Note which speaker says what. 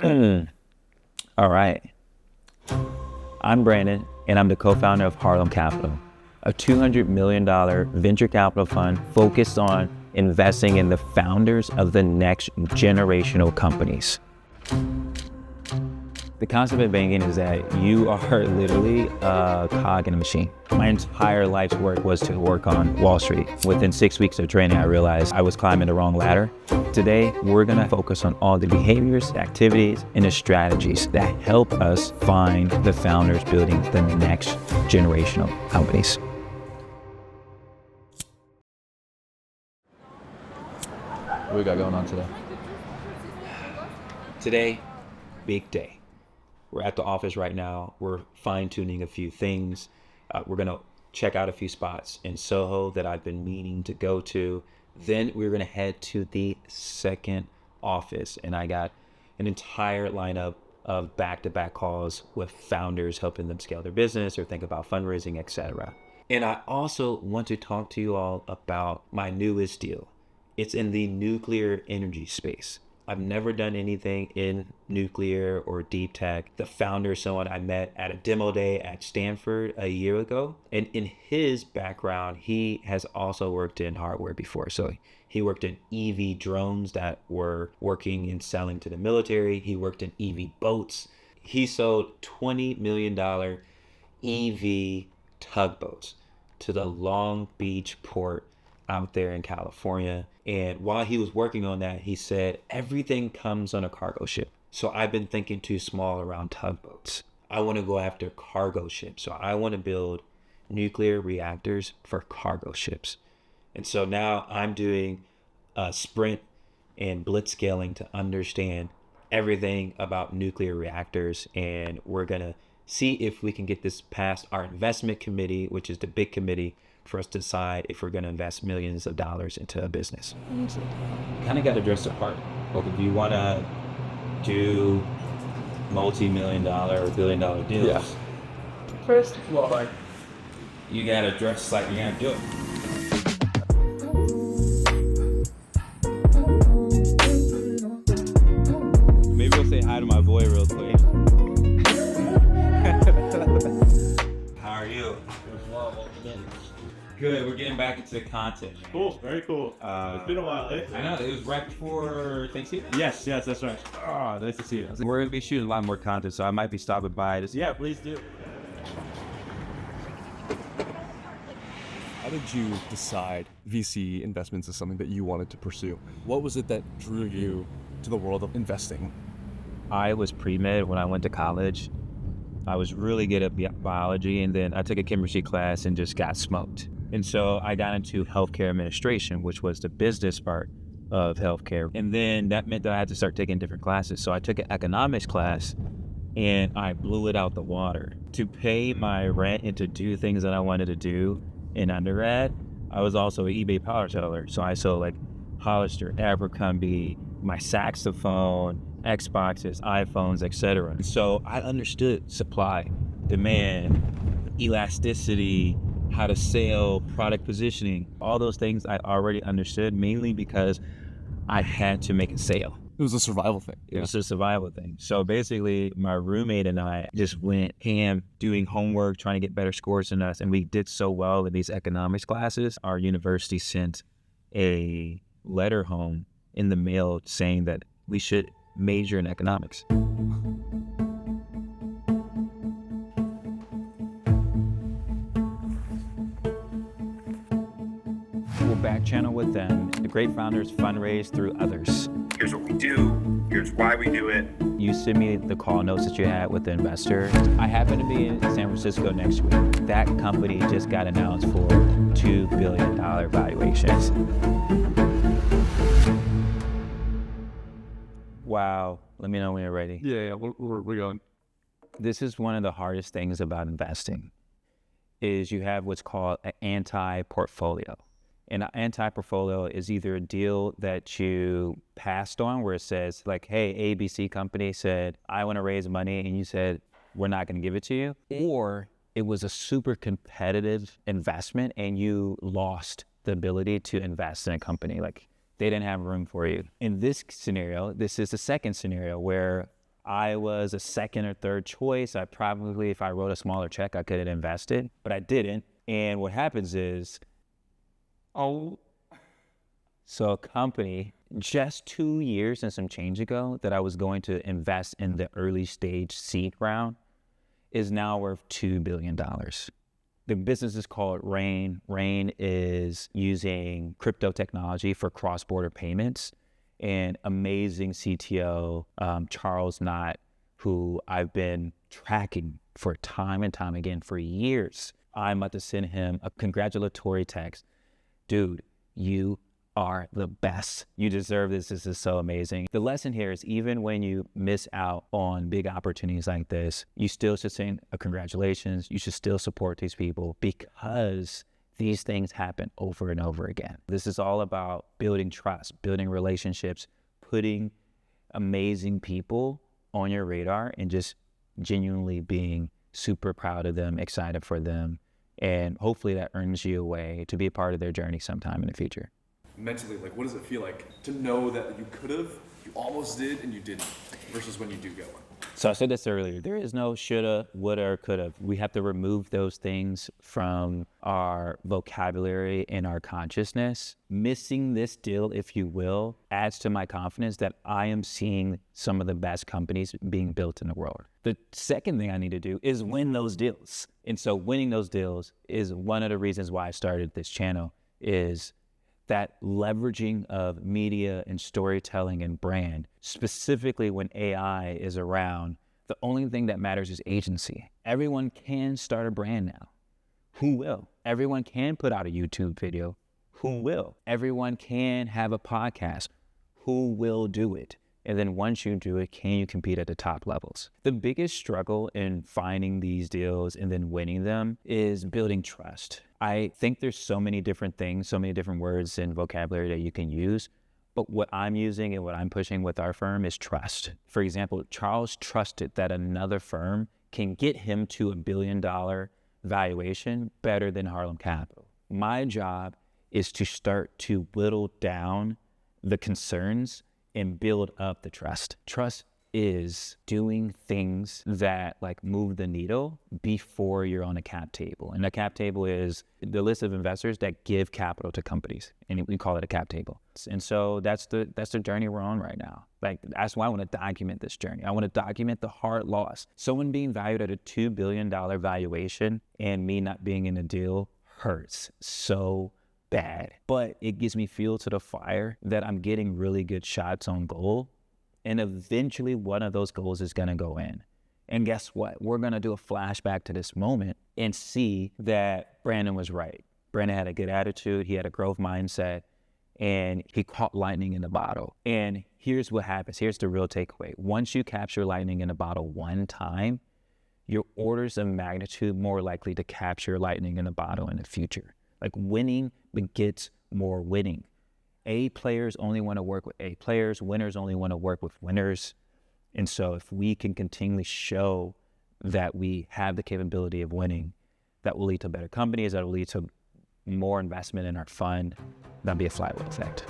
Speaker 1: All right. I'm Brandon, and I'm the co-founder of Harlem Capital, a $200 million venture capital fund focused on investing in the founders of the next generational companies. The concept of banking is that you are literally a cog in a machine. My entire life's work was to work on Wall Street. Within 6 weeks of training, I realized I was climbing the wrong ladder. Today, we're gonna focus on all the behaviors, activities, and the strategies that help us find the founders building the next generational companies.
Speaker 2: What we got going on today?
Speaker 1: Today, big day. We're at the office right now. We're fine-tuning a few things. We're gonna check out a few spots in Soho that I've been meaning to go to. Then we're gonna head to the second office, and I got an entire lineup of back-to-back calls with founders, helping them scale their business or think about fundraising, etc. And I also want to talk to you all about my newest deal. It's in the nuclear energy space. I've never done anything in nuclear or deep tech. The founder is someone I met at a demo day at Stanford a year ago. And in his background, he has also worked in hardware before. So he worked in EV drones that were working and selling to the military. He worked in EV boats. He sold $20 million EV tugboats to the Long Beach port out there in California. And while he was working on that, he said, everything comes on a cargo ship. So I've been thinking too small around tugboats. I want to go after cargo ships. So I want to build nuclear reactors for cargo ships. And so now I'm doing a sprint and blitzscaling to understand everything about nuclear reactors. And we're going to see if we can get this past our investment committee, which is the big committee, for us to decide if we're going to invest millions of dollars into a business. Kind of got to dress the part. If you want to do multi-million dollar or billion dollar deals, first of all, you got to dress like you're going to do it. Maybe we'll say hi to my boy real quick. How are you? Good, we're getting back into content.
Speaker 3: Cool, very cool. It's been a while, eh?
Speaker 1: I know, it was right before Thanksgiving.
Speaker 3: Yes, that's right. Oh, nice to see you.
Speaker 1: We're gonna be shooting a lot more content, so I might be stopping by.
Speaker 3: Yeah, please do.
Speaker 2: How did you decide VC investments is something that you wanted to pursue? What was it that drew you to the world of investing?
Speaker 1: I was pre-med when I went to college. I was really good at biology, and then I took a chemistry class and just got smoked. And so I got into healthcare administration, which was the business part of healthcare. And then that meant that I had to start taking different classes. So I took an economics class and I blew it out the water. To pay my rent and to do things that I wanted to do in undergrad, I was also an eBay power seller. So I sold like Hollister, Abercrombie, my saxophone, Xboxes, iPhones, etc. And so I understood supply, demand, elasticity, how to sell, product positioning, all those things I already understood, mainly because I had to make a sale.
Speaker 2: It was a survival thing.
Speaker 1: It was a survival thing. So basically, my roommate and I just went ham doing homework, trying to get better scores than us. And we did so well in these economics classes. Our university sent a letter home in the mail saying that we should major in economics. We'll back channel with them. The great founders fundraise through others.
Speaker 4: Here's what we do. Here's why we do it.
Speaker 1: You send me the call notes that you had with the investor. I happen to be in San Francisco next week. That company just got announced for $2 billion valuations. Wow. Let me know when you're ready.
Speaker 2: Yeah, we're going.
Speaker 1: This is one of the hardest things about investing is you have what's called an anti-portfolio. And an anti-portfolio is either a deal that you passed on where it says like, hey, ABC company said, I want to raise money. And you said, we're not going to give it to you. Or it was a super competitive investment and you lost the ability to invest in a company. Like they didn't have room for you. In this scenario, this is the second scenario where I was a second or third choice. I probably, if I wrote a smaller check, I could have invested, but I didn't. And what happens is, so a company just 2 years and some change ago that I was going to invest in the early stage seed round is now worth $2 billion. The business is called Rain. Rain is using crypto technology for cross-border payments. And amazing CTO, Charles Knott, who I've been tracking for time and time again for years. I'm about to send him a congratulatory text. Dude, you are the best. You deserve this. This is so amazing. The lesson here is even when you miss out on big opportunities like this, you still should say a congratulations. You should still support these people because these things happen over and over again. This is all about building trust, building relationships, putting amazing people on your radar and just genuinely being super proud of them, excited for them. And hopefully that earns you a way to be a part of their journey sometime in the future.
Speaker 2: Mentally, like, what does it feel like to know that you could have, you almost did, and you didn't, versus when you do get one?
Speaker 1: So I said this earlier, there is no shoulda, woulda, or coulda. We have to remove those things from our vocabulary and our consciousness. Missing this deal, if you will, adds to my confidence that I am seeing some of the best companies being built in the world. The second thing I need to do is win those deals. And so winning those deals is one of the reasons why I started this channel, is that leveraging of media and storytelling and brand, specifically when AI is around, the only thing that matters is agency. Everyone can start a brand now. Who will? Everyone can put out a YouTube video. Who will? Everyone can have a podcast. Who will do it? And then once you do it, can you compete at the top levels? The biggest struggle in finding these deals and then winning them is building trust. I think there's so many different things, so many different words and vocabulary that you can use. But what I'm using and what I'm pushing with our firm is trust. For example, Charles trusted that another firm can get him to $1 billion valuation better than Harlem Capital. My job is to start to whittle down the concerns and build up the trust. Trust is doing things that like move the needle before you're on a cap table. And a cap table is the list of investors that give capital to companies, and we call it a cap table. And so that's the journey we're on right now. Like, that's why I want to document this journey. I want to document the hard loss. Someone being valued at a $2 billion valuation and me not being in a deal hurts so bad, but it gives me fuel to the fire that I'm getting really good shots on goal. And eventually one of those goals is going to go in. And guess what? We're going to do a flashback to this moment and see that Brandon was right. Brandon had a good attitude. He had a growth mindset, and he caught lightning in the bottle. And here's what happens. Here's the real takeaway. Once you capture lightning in a bottle one time, you're orders of magnitude more likely to capture lightning in a bottle in the future. Like, winning begets more winning. A players only want to work with A players. Winners only want to work with winners. And so if we can continually show that we have the capability of winning, that will lead to better companies, that will lead to more investment in our fund. That'll be a flywheel effect.